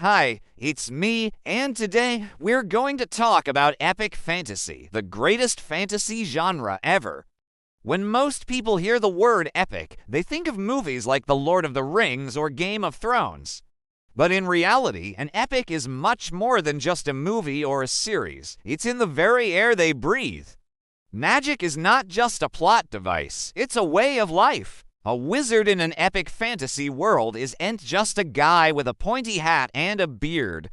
Hi, it's me, and today we're going to talk about epic fantasy, the greatest fantasy genre ever. When most people hear the word epic, they think of movies like The Lord of the Rings or Game of Thrones. But in reality, an epic is much more than just a movie or a series. It's in the very air they breathe. Magic is not just a plot device, it's a way of life. A wizard in an epic fantasy world isn't just a guy with a pointy hat and a beard.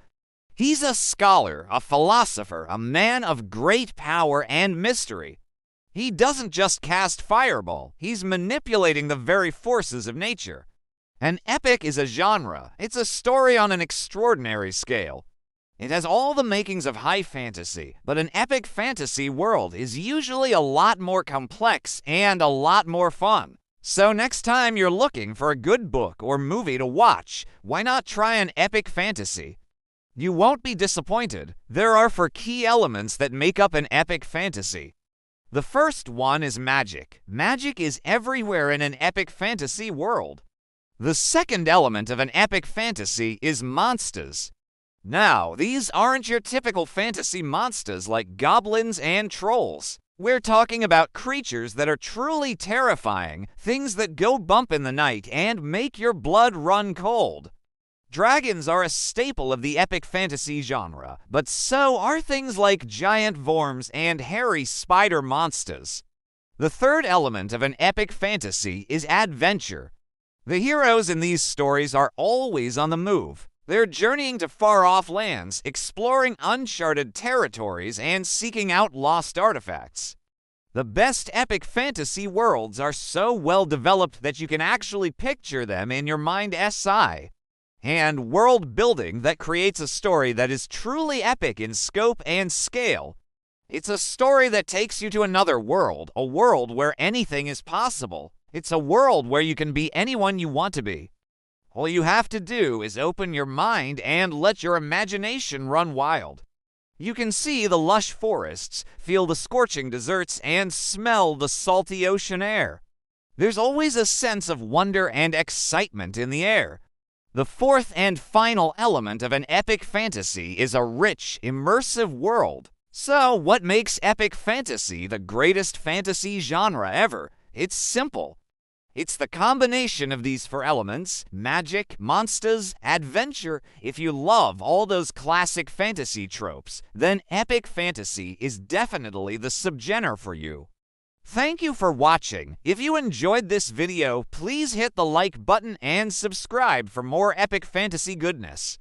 He's a scholar, a philosopher, a man of great power and mystery. He doesn't just cast fireball, he's manipulating the very forces of nature. An epic is a genre. It's a story on an extraordinary scale. It has all the makings of high fantasy, but an epic fantasy world is usually a lot more complex and a lot more fun. So next time you're looking for a good book or movie to watch, why not try an epic fantasy? You won't be disappointed. There are 4 key elements that make up an epic fantasy. The first one is magic. Magic is everywhere in an epic fantasy world. The second element of an epic fantasy is monsters. Now, these aren't your typical fantasy monsters like goblins and trolls. We're talking about creatures that are truly terrifying, things that go bump in the night and make your blood run cold. Dragons are a staple of the epic fantasy genre, but so are things like giant worms and hairy spider monsters. The third element of an epic fantasy is adventure. The heroes in these stories are always on the move. They're journeying to far-off lands, exploring uncharted territories, and seeking out lost artifacts. The best epic fantasy worlds are so well developed that you can actually picture them in your mind's eye. And world building that creates a story that is truly epic in scope and scale. It's a story that takes you to another world, a world where anything is possible. It's a world where you can be anyone you want to be. All you have to do is open your mind and let your imagination run wild. You can see the lush forests, feel the scorching deserts, and smell the salty ocean air. There's always a sense of wonder and excitement in the air. The fourth and final element of an epic fantasy is a rich, immersive world. So, what makes epic fantasy the greatest fantasy genre ever? It's simple. It's the combination of these 4 elements: magic, monsters, adventure. If you love all those classic fantasy tropes, then epic fantasy is definitely the subgenre for you. Thank you for watching. If you enjoyed this video, please hit the like button and subscribe for more epic fantasy goodness.